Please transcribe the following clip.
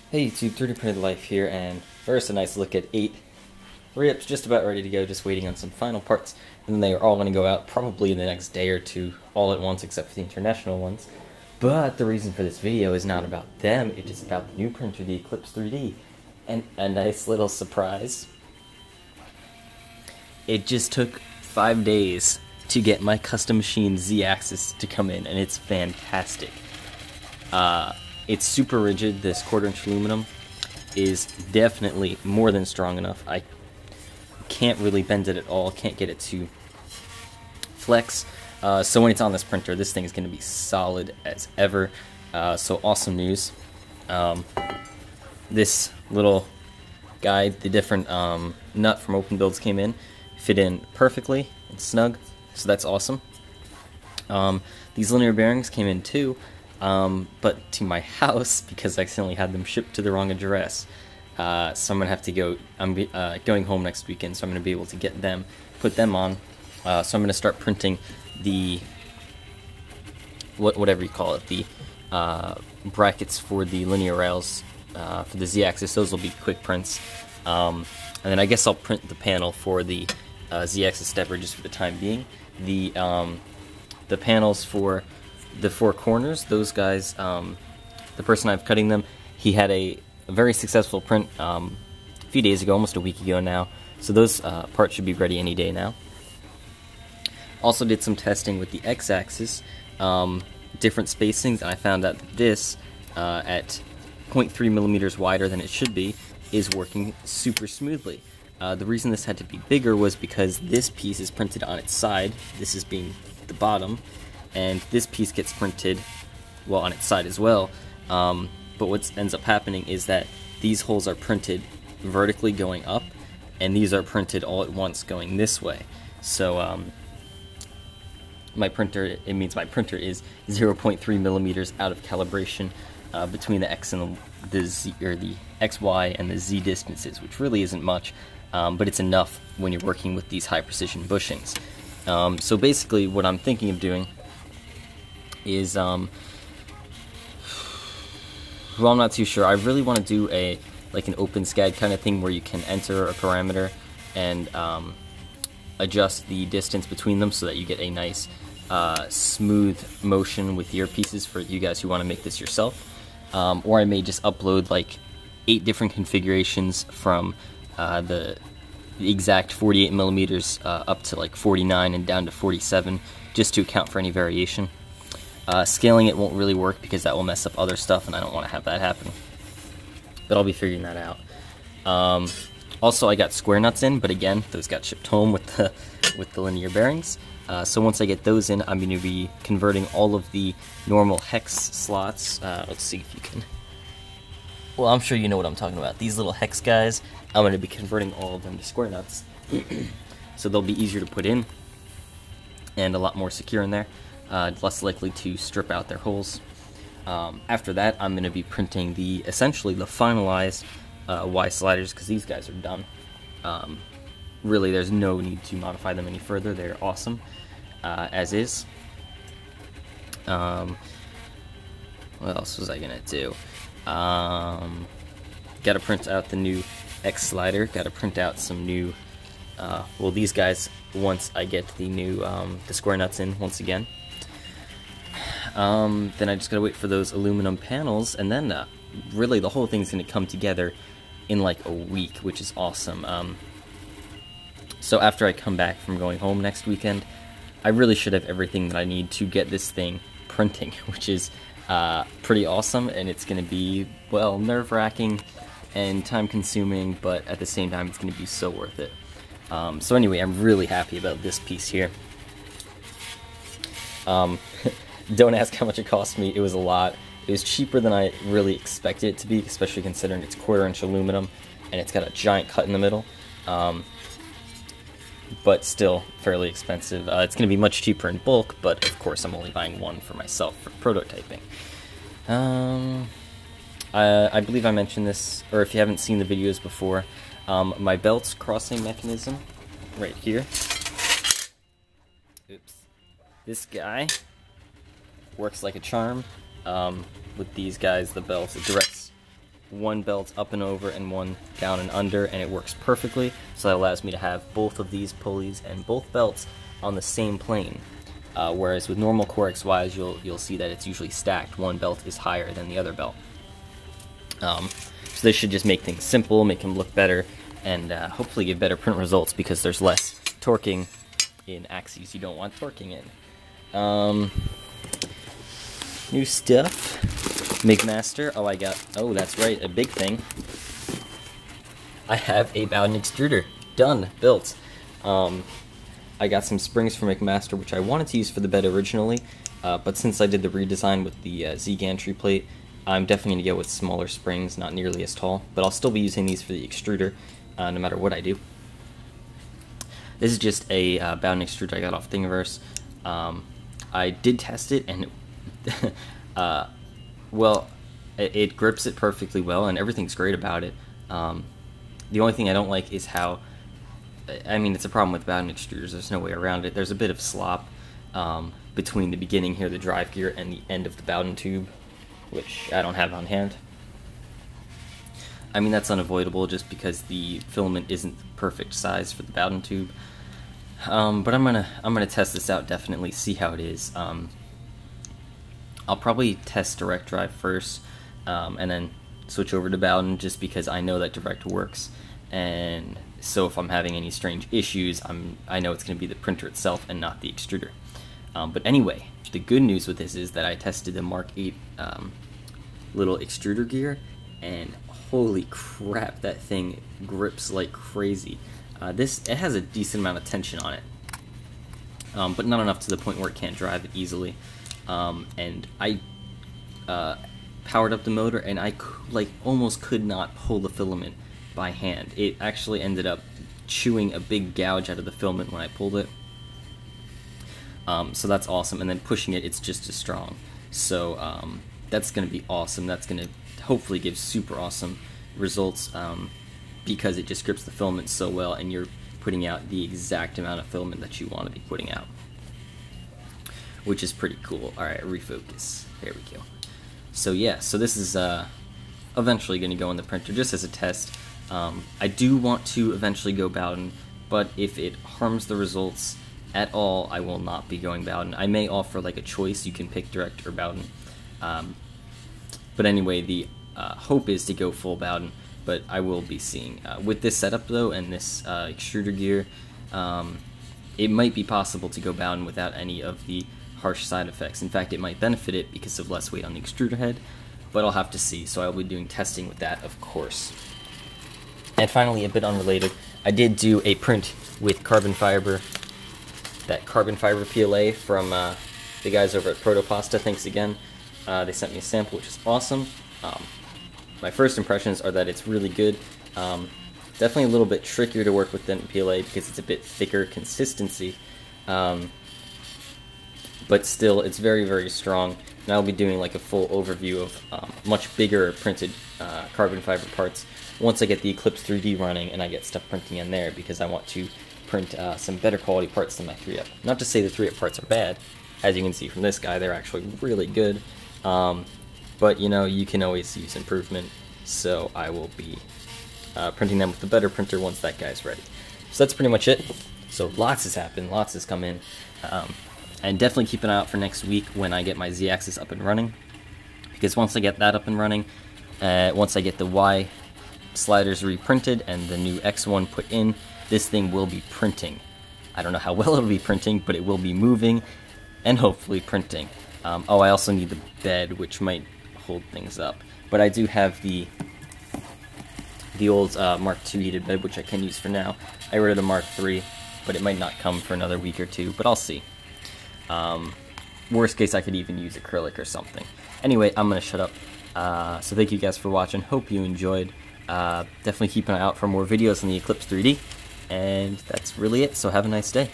Hey YouTube, 3D Printed Life here, and first a nice look at 8 3-ups just about ready to go, just waiting on some final parts, and then they are all going to go out probably in the next day or two, all at once except for the international ones. But the reason for this video is not about them, it is about the new printer, the Eclips3D, and a nice little surprise. It just took 5 days to get my custom machine Z-axis to come in, and it's fantastic. It's super rigid. This 1/4" aluminum is definitely more than strong enough. I can't really bend it at all, can't get it to flex. So when it's on this printer, this thing is going to be solid as ever. So awesome news. This little guy, the different nut from Open Builds came in, fit in perfectly and snug, so that's awesome. These linear bearings came in too. But to my house, because I accidentally had them shipped to the wrong address. So I'm gonna have to go. I'm going home next weekend, so I'm gonna be able to get them, put them on. So I'm gonna start printing the whatever you call it, the brackets for the linear rails for the Z-axis. Those will be quick prints, and then I guess I'll print the panel for the Z-axis stepper just for the time being. The panels for the 4 corners, those guys, the person I've cutting them, he had a very successful print a few days ago, almost a week ago now, so those parts should be ready any day now. Also did some testing with the X-axis, different spacings, and I found out that this, at 0.3 millimeters wider than it should be, is working super smoothly. The reason this had to be bigger was because this piece is printed on its side, this is being the bottom, and this piece gets printed, well, on its side as well, but what ends up happening is that these holes are printed vertically going up, and these are printed all at once going this way. So my printer, it means my printer is 0.3 millimeters out of calibration between the X and the Z, or the X, Y, and the Z distances, which really isn't much, but it's enough when you're working with these high precision bushings. So basically what I'm thinking of doing is, well, I'm not too sure. I really want to do like an open SCAD kind of thing where you can enter a parameter and adjust the distance between them so that you get a nice smooth motion with earpieces for you guys who want to make this yourself. Or I may just upload like 8 different configurations from the exact 48 millimeters up to like 49 and down to 47, just to account for any variation. Scaling it won't really work because that will mess up other stuff, and I don't want to have that happen. But I'll be figuring that out. Also, I got square nuts in, but again, those got shipped home with the linear bearings. So once I get those in, I'm going to be converting all of the normal hex slots. Let's see if you can. Well, I'm sure you know what I'm talking about. These little hex guys, I'm going to be converting all of them to square nuts. So they'll be easier to put in and a lot more secure in there. Less likely to strip out their holes. After that, I'm going to be printing essentially the finalized Y sliders, because these guys are done. Really, there's no need to modify them any further. They're awesome as is. What else was I going to do? Got to print out the new X slider. Got to print out some new, well, these guys once I get the new the square nuts in once again. Then I just gotta wait for those aluminum panels, and then really the whole thing's gonna come together in like a week, which is awesome. So after I come back from going home next weekend, I really should have everything that I need to get this thing printing, which is pretty awesome, and it's gonna be, well, nerve-wracking and time-consuming, but at the same time it's gonna be so worth it. So anyway, I'm really happy about this piece here. Don't ask how much it cost me, it was a lot. It was cheaper than I really expected it to be, especially considering it's 1/4" aluminum and it's got a giant cut in the middle. But still fairly expensive. It's going to be much cheaper in bulk, but of course I'm only buying one for myself for prototyping. I believe I mentioned this, or if you haven't seen the videos before, my belts crossing mechanism right here. Oops. This guy works like a charm. With these guys, the belt, it directs one belt up and over and one down and under, and it works perfectly. So that allows me to have both of these pulleys and both belts on the same plane. Whereas with normal Core XYs, you'll see that it's usually stacked. One belt is higher than the other belt. So this should just make things simple, make them look better, and hopefully give better print results because there's less torquing in axes you don't want torquing in. New stuff. McMaster. Oh, that's right, a big thing. I have a Bowden extruder. Done. Built. I got some springs from McMaster, which I wanted to use for the bed originally, but since I did the redesign with the Z gantry plate, I'm definitely going to go with smaller springs, not nearly as tall, but I'll still be using these for the extruder, no matter what I do. This is just a Bowden extruder I got off Thingiverse. I did test it, and well, it grips it perfectly well, and everything's great about it. The only thing I don't like is how, I mean, it's a problem with Bowden extruders, there's no way around it. There's a bit of slop between the beginning here, the drive gear, and the end of the Bowden tube, which I don't have on hand. I mean, that's unavoidable just because the filament isn't the perfect size for the Bowden tube. But I'm gonna test this out, definitely, see how it is. I'll probably test direct drive first, and then switch over to Bowden just because I know that direct works. And so if I'm having any strange issues, I know it's going to be the printer itself and not the extruder. But anyway, the good news with this is that I tested the Mark 8 little extruder gear, and holy crap, that thing grips like crazy. It has a decent amount of tension on it, but not enough to the point where it can't drive it easily. And I powered up the motor, and I almost could not pull the filament by hand. It actually ended up chewing a big gouge out of the filament when I pulled it. So that's awesome, and then pushing it, it's just as strong. So that's going to be awesome. That's going to hopefully give super awesome results because it just grips the filament so well, and you're putting out the exact amount of filament that you want to be putting out, which is pretty cool. Alright, refocus. There we go. So yeah, so this is eventually going to go in the printer just as a test. I do want to eventually go Bowden, but if it harms the results at all, I will not be going Bowden. I may offer like a choice, you can pick direct or Bowden. But anyway, the hope is to go full Bowden, but I will be seeing. With this setup though, and this extruder gear, it might be possible to go Bowden without any of the harsh side effects. In fact, it might benefit it because of less weight on the extruder head, but I'll have to see, so I'll be doing testing with that, of course. And finally, a bit unrelated, I did do a print with carbon fiber, that carbon fiber PLA from the guys over at Protopasta. Thanks again. They sent me a sample, which is awesome. My first impressions are that it's really good. Definitely a little bit trickier to work with than PLA because it's a bit thicker consistency. But still, it's very, very strong. And I'll be doing like a full overview of much bigger printed carbon fiber parts once I get the Eclips3D running and I get stuff printing in there, because I want to print some better quality parts than my 3-up. Not to say the 3-up parts are bad. As you can see from this guy, they're actually really good. But you know, you can always use improvement, so I will be printing them with the better printer once that guy's ready. So that's pretty much it. So lots has happened, lots has come in. And definitely keep an eye out for next week when I get my Z-axis up and running, because once I get that up and running, once I get the Y sliders reprinted and the new X one put in, this thing will be printing. I don't know how well it'll be printing, but it will be moving and hopefully printing. Oh, I also need the bed, which might hold things up, but I do have the old Mark II heated bed, which I can use for now. I ordered the Mark III, but it might not come for another week or two, but I'll see. Worst case, I could even use acrylic or something. Anyway, I'm gonna shut up. So thank you guys for watching. Hope you enjoyed. Definitely keep an eye out for more videos on the Eclips3D. And that's really it, so have a nice day.